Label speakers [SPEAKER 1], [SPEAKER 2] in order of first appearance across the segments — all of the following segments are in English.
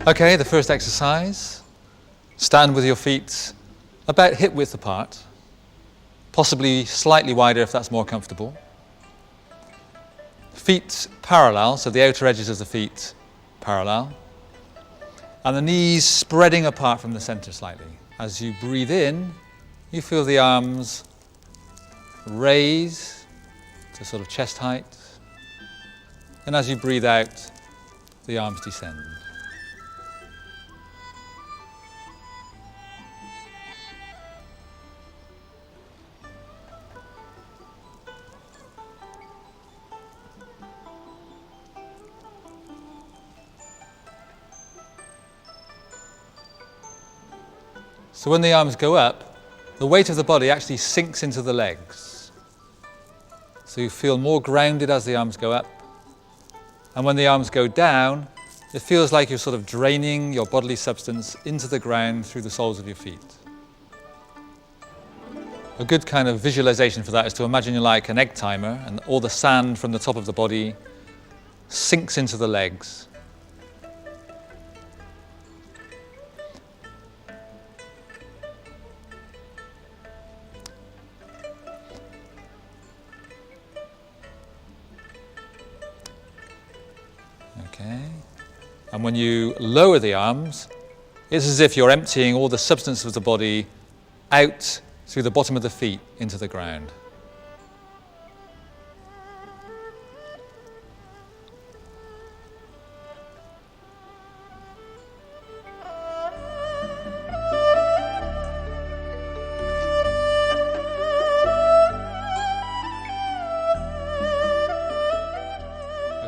[SPEAKER 1] Okay, the first exercise. Stand with your feet about hip width apart, possibly slightly wider if that's more comfortable. Feet parallel, so the outer edges of the feet parallel. And the knees spreading apart from the center slightly. As you breathe in, you feel the arms raise to sort of chest height. And as you breathe out, the arms descend. So when the arms go up, the weight of the body actually sinks into the legs. So you feel more grounded as the arms go up. And when the arms go down, it feels like you're sort of draining your bodily substance into the ground through the soles of your feet. A good kind of visualization for that is to imagine you're like an egg timer and all the sand from the top of the body sinks into the legs. Okay. And when you lower the arms, it's as if you're emptying all the substance of the body out through the bottom of the feet into the ground.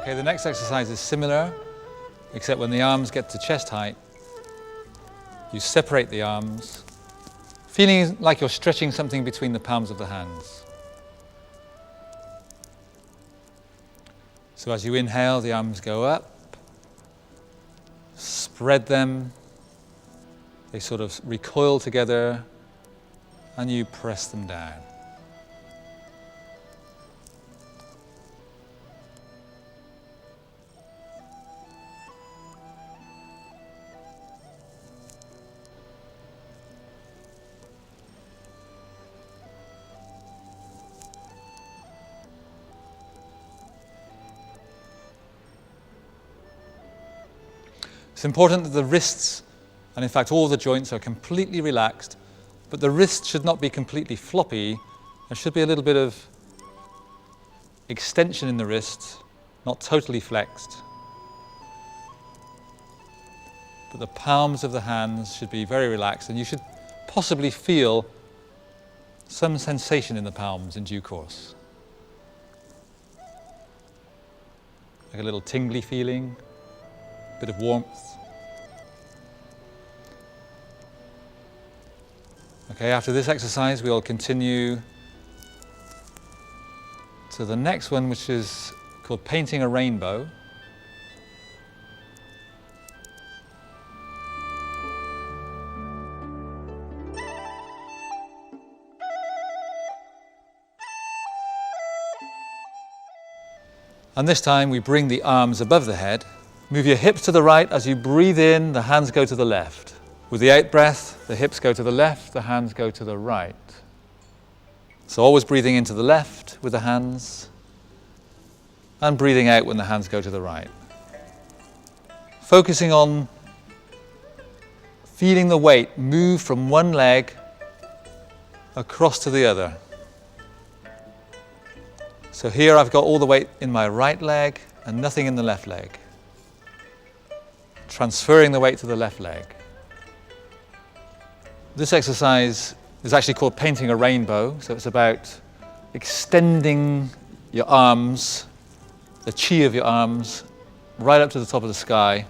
[SPEAKER 1] Okay, the next exercise is similar, except when the arms get to chest height, you separate the arms, feeling like you're stretching something between the palms of the hands. So as you inhale, the arms go up, spread them, they sort of recoil together, and you press them down. It's important that the wrists, and in fact all the joints, are completely relaxed, but the wrists should not be completely floppy. There should be a little bit of extension in the wrists, not totally flexed. But the palms of the hands should be very relaxed, and you should possibly feel some sensation in the palms in due course. Like a little tingly feeling, a bit of warmth. Okay, after this exercise, we'll continue to the next one, which is called painting a rainbow. And this time we bring the arms above the head. Move your hips to the right. As you breathe in, the hands go to the left. With the out breath, the hips go to the left, the hands go to the right. So always breathing into the left with the hands, and breathing out when the hands go to the right. Focusing on feeling the weight move from one leg across to the other. So here I've got all the weight in my right leg and nothing in the left leg. Transferring the weight to the left leg. This exercise is actually called painting a rainbow, so it's about extending your arms, the chi of your arms, right up to the top of the sky.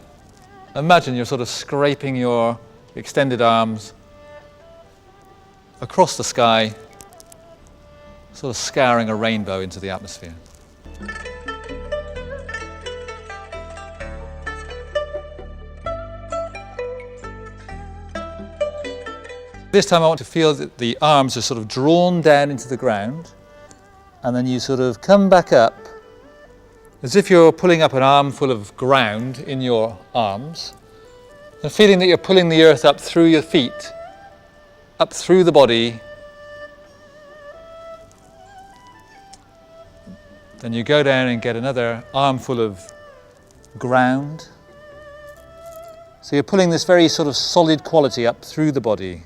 [SPEAKER 1] Imagine you're sort of scraping your extended arms across the sky, sort of scouring a rainbow into the atmosphere. This time I want to feel that the arms are sort of drawn down into the ground, and then you sort of come back up as if you're pulling up an armful of ground in your arms, And feeling that you're pulling the earth up through your feet, up through the body. Then you go down and get another armful of ground. So you're pulling this very sort of solid quality up through the body.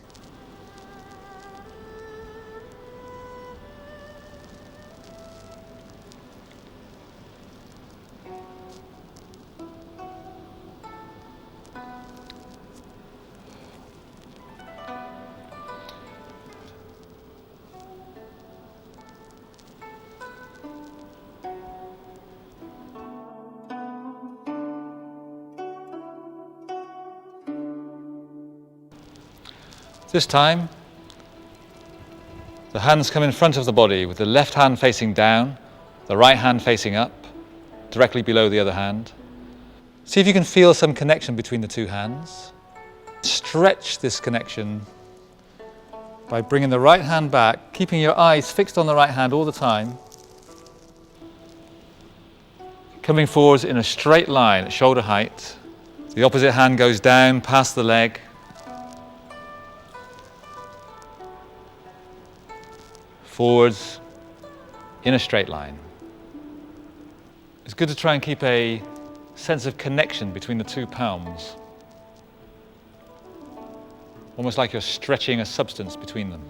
[SPEAKER 1] This time, the hands come in front of the body with the left hand facing down, the right hand facing up, directly below the other hand. See if you can feel some connection between the two hands. Stretch this connection by bringing the right hand back, keeping your eyes fixed on the right hand all the time. Coming forwards in a straight line at shoulder height. The opposite hand goes down past the leg. Forwards in a straight line. It's good to try and keep a sense of connection between the two palms. Almost like you're stretching a substance between them.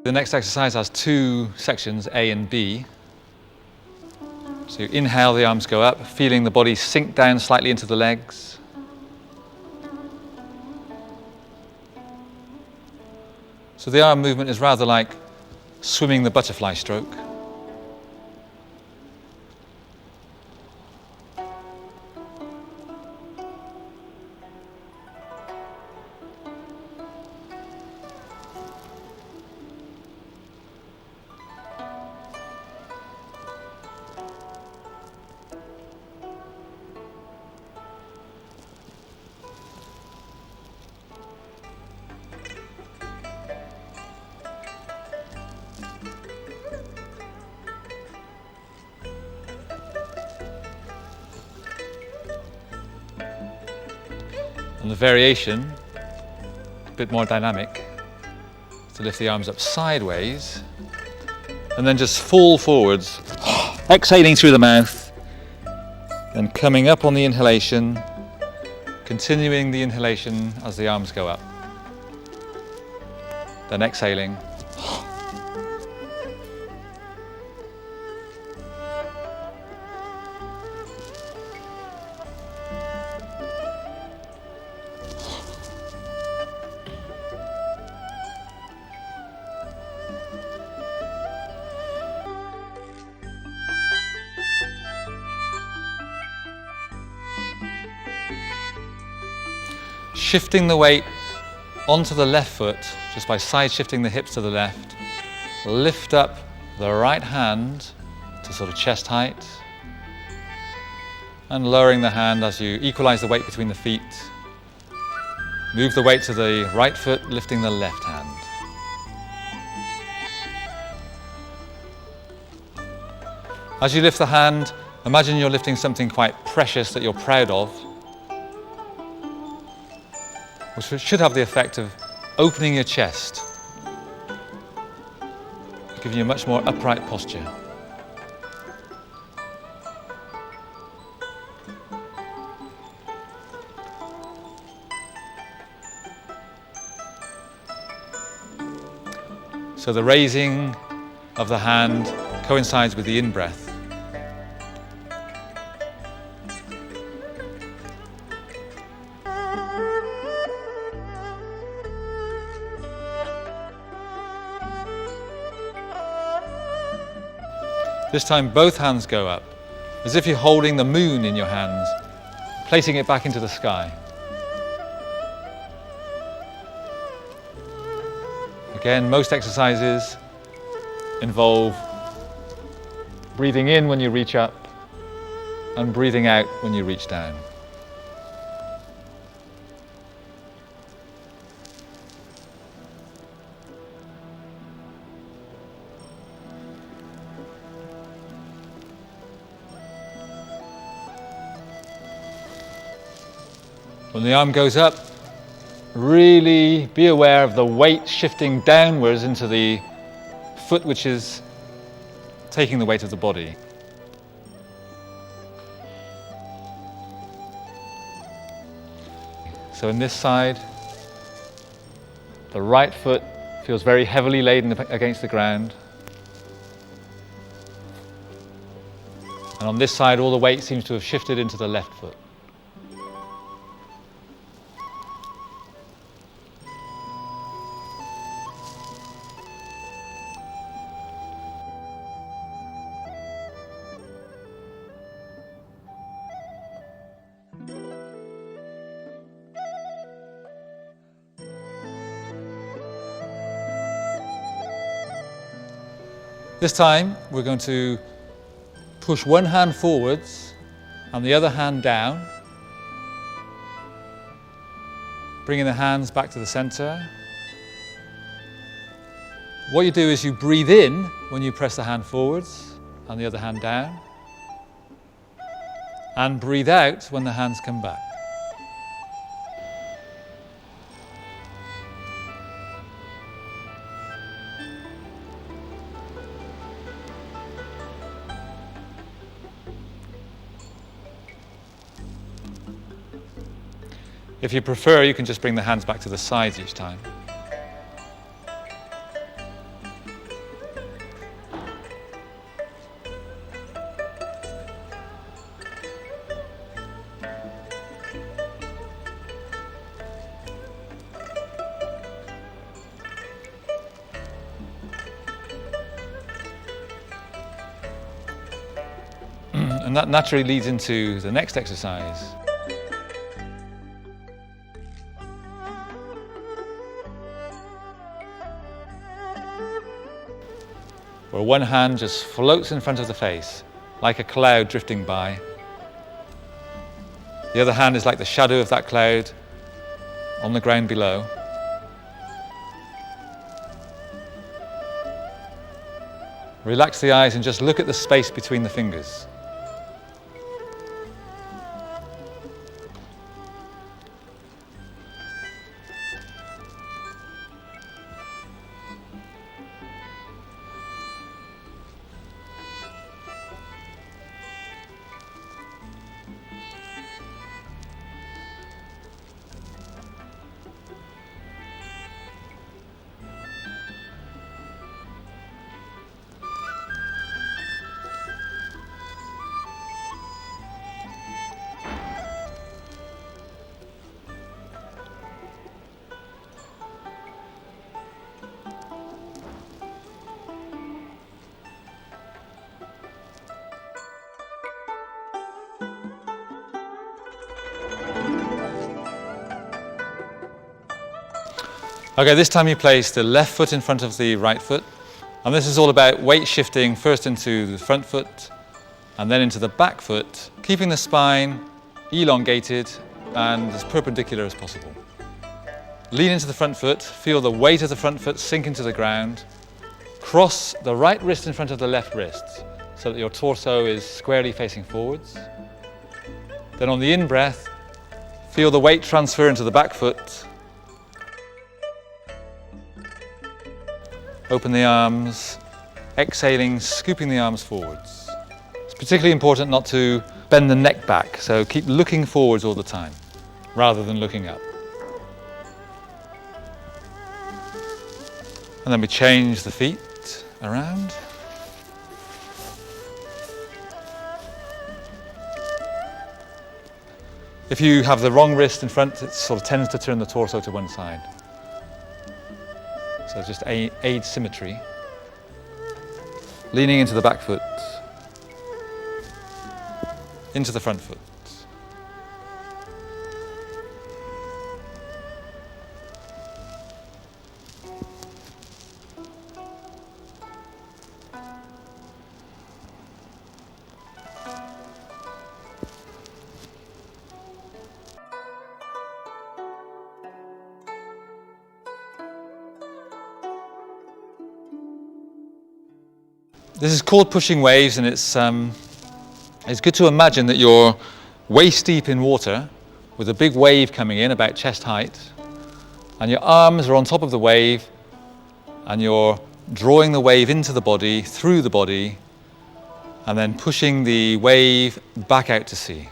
[SPEAKER 1] The next exercise has two sections, A and B. So you inhale, the arms go up, feeling the body sink down slightly into the legs. So the arm movement is rather like swimming the butterfly stroke. And the variation, a bit more dynamic, to lift the arms up sideways and then just fall forwards, exhaling through the mouth, and coming up on the inhalation, continuing the inhalation as the arms go up. Then exhaling. Shifting the weight onto the left foot, just by side shifting the hips to the left. Lift up the right hand to sort of chest height. And lowering the hand as you equalize the weight between the feet. Move the weight to the right foot, lifting the left hand. As you lift the hand, imagine you're lifting something quite precious that you're proud of, which should have the effect of opening your chest, giving you a much more upright posture. So the raising of the hand coincides with the in-breath. This time both hands go up, as if you're holding the moon in your hands, placing it back into the sky. Again, most exercises involve breathing in when you reach up and breathing out when you reach down. When the arm goes up, really be aware of the weight shifting downwards into the foot which is taking the weight of the body. So in this side, the right foot feels very heavily laden against the ground. And on this side, all the weight seems to have shifted into the left foot. This time we're going to push one hand forwards and the other hand down, bringing the hands back to the center. What you do is you breathe in when you press the hand forwards and the other hand down, and breathe out when the hands come back. If you prefer, you can just bring the hands back to the sides each time. And that naturally leads into the next exercise. Where one hand just floats in front of the face, like a cloud drifting by. The other hand is like the shadow of that cloud on the ground below. Relax the eyes and just look at the space between the fingers. Okay, this time you place the left foot in front of the right foot. And this is all about weight shifting first into the front foot and then into the back foot, keeping the spine elongated and as perpendicular as possible. Lean into the front foot, feel the weight of the front foot sink into the ground. Cross the right wrist in front of the left wrist so that your torso is squarely facing forwards. Then on the in-breath, feel the weight transfer into the back foot. Open the arms, exhaling, scooping the arms forwards. It's particularly important not to bend the neck back, so keep looking forwards all the time, rather than looking up. And then we change the feet around. If you have the wrong wrist in front, it sort of tends to turn the torso to one side. So just aid symmetry. Leaning into the back foot, into the front foot. This is called pushing waves, and it's good to imagine that you're waist deep in water with a big wave coming in about chest height, and your arms are on top of the wave, and you're drawing the wave into the body, through the body, and then pushing the wave back out to sea.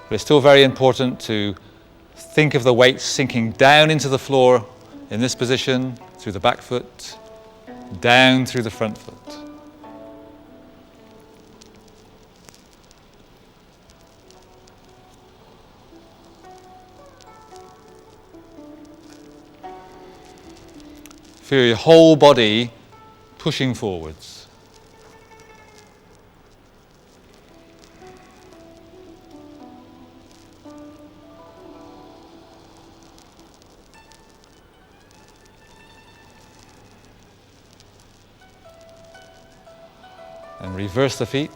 [SPEAKER 1] But it's still very important to think of the weight sinking down into the floor in this position, through the back foot, down through the front foot. Feel your whole body pushing forwards. And reverse the feet.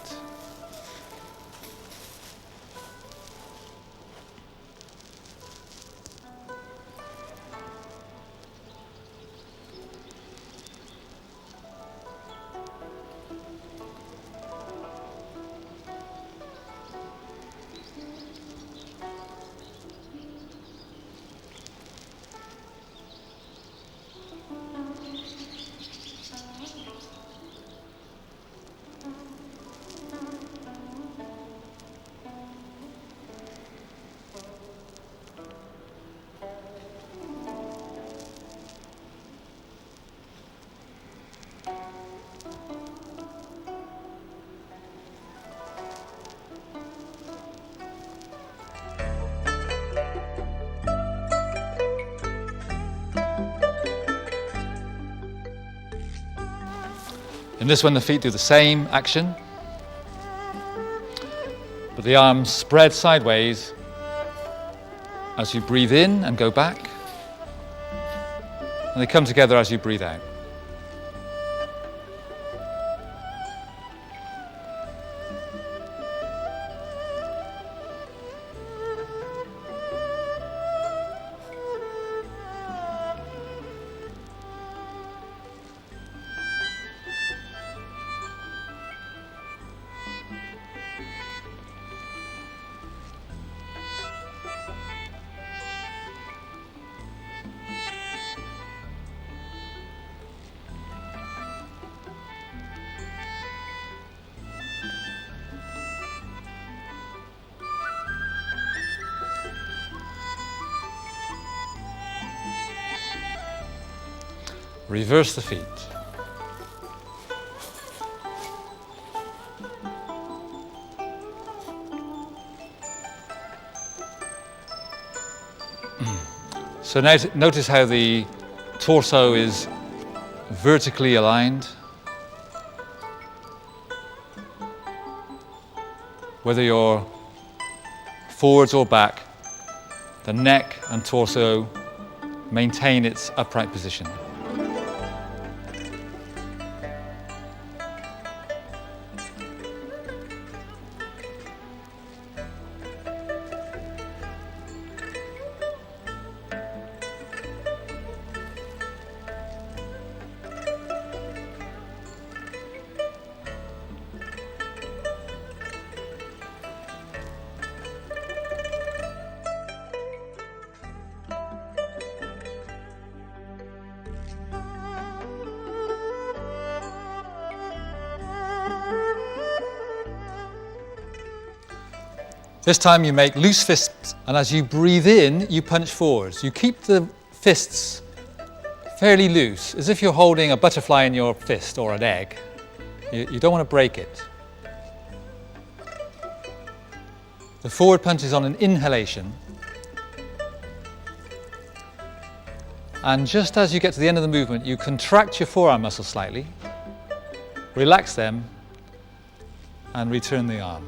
[SPEAKER 1] In this one, the feet do the same action, but the arms spread sideways as you breathe in and go back, and they come together as you breathe out. Reverse the feet. So now notice how the torso is vertically aligned. Whether you're forwards or back, the neck and torso maintain its upright position. This time you make loose fists, and as you breathe in, you punch forwards. You keep the fists fairly loose, as if you're holding a butterfly in your fist or an egg. You don't want to break it. The forward punch is on an inhalation. And just as you get to the end of the movement, you contract your forearm muscles slightly, relax them, and return the arm.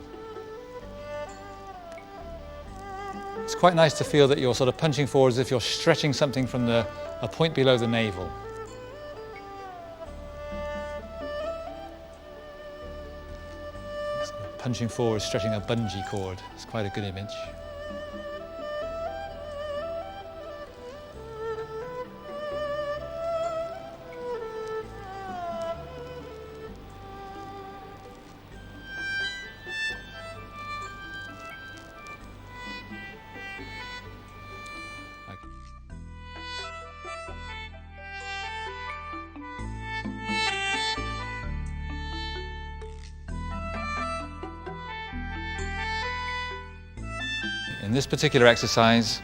[SPEAKER 1] It's quite nice to feel that you're sort of punching forward as if you're stretching something from a point below the navel. Punching forward, stretching a bungee cord. It's quite a good image. In this particular exercise,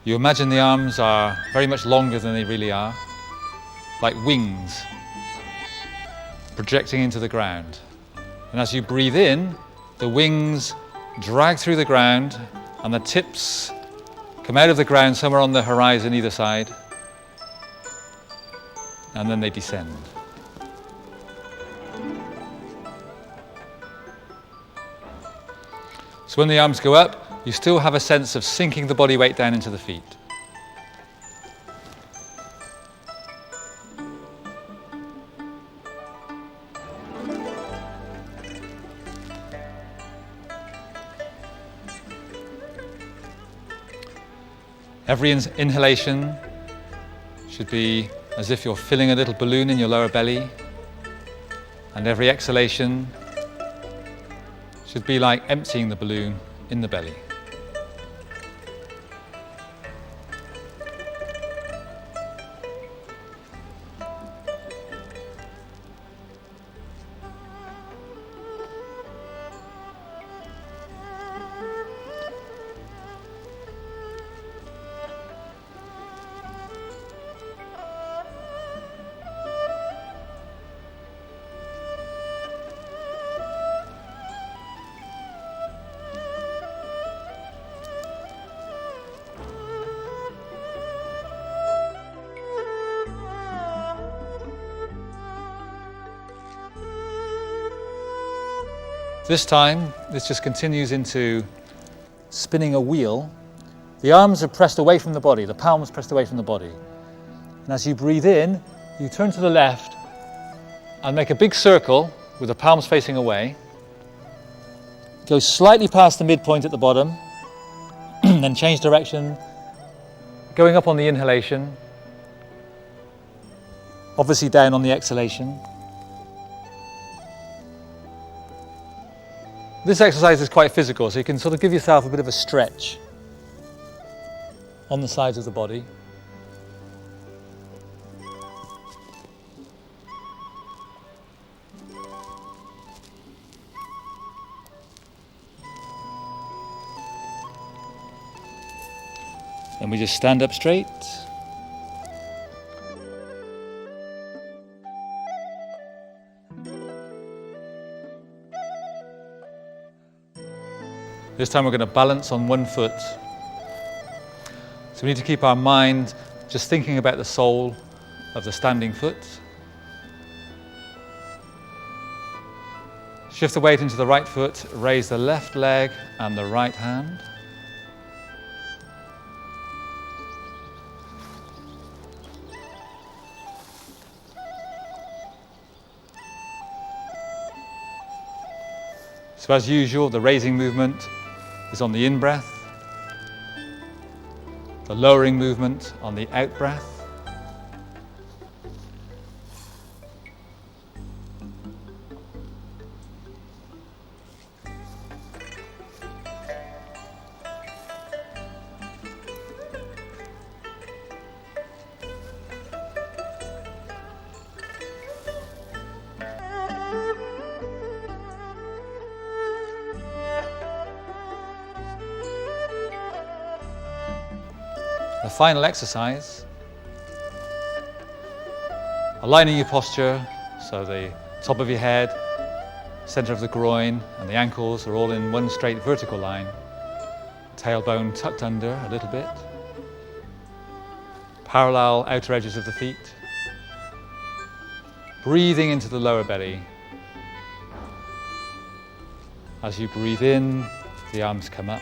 [SPEAKER 1] you imagine the arms are very much longer than they really are, like wings projecting into the ground. And as you breathe in, the wings drag through the ground and the tips come out of the ground somewhere on the horizon either side, and then they descend. So when the arms go up, you still have a sense of sinking the body weight down into the feet. Every inhalation should be as if you're filling a little balloon in your lower belly, and every exhalation should be like emptying the balloon in the belly. This time, this just continues into spinning a wheel. The arms are pressed away from the body, the palms pressed away from the body. And as you breathe in, you turn to the left and make a big circle with the palms facing away. Go slightly past the midpoint at the bottom, then change direction, going up on the inhalation, obviously down on the exhalation. This exercise is quite physical, so you can sort of give yourself a bit of a stretch on the sides of the body. And we just stand up straight. This time we're going to balance on one foot. So we need to keep our mind just thinking about the sole of the standing foot. Shift the weight into the right foot, raise the left leg and the right hand. So as usual, the raising movement is on the in-breath, the lowering movement on the out-breath. The final exercise, aligning your posture so the top of your head, center of the groin and the ankles are all in one straight vertical line. Tailbone tucked under a little bit. Parallel outer edges of the feet. Breathing into the lower belly. As you breathe in, the arms come up.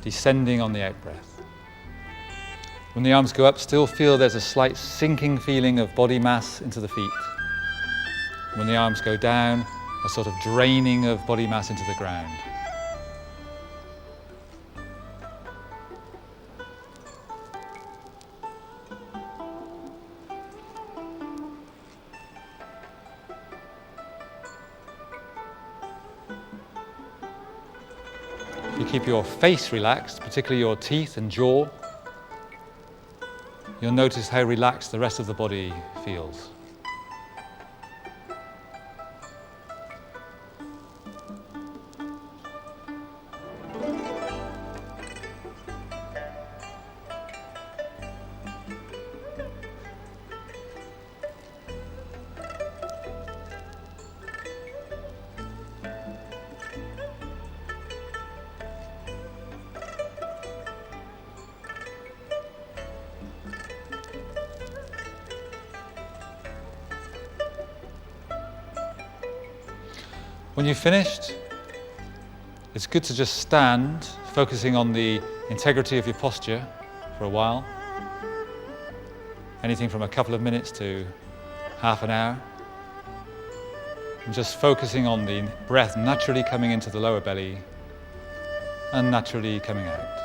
[SPEAKER 1] Descending on the out-breath. When the arms go up, still feel there's a slight sinking feeling of body mass into the feet. When the arms go down, a sort of draining of body mass into the ground. You keep your face relaxed, particularly your teeth and jaw. You'll notice how relaxed the rest of the body feels. When you've finished, it's good to just stand, focusing on the integrity of your posture for a while. Anything from a couple of minutes to half an hour. And just focusing on the breath naturally coming into the lower belly and naturally coming out.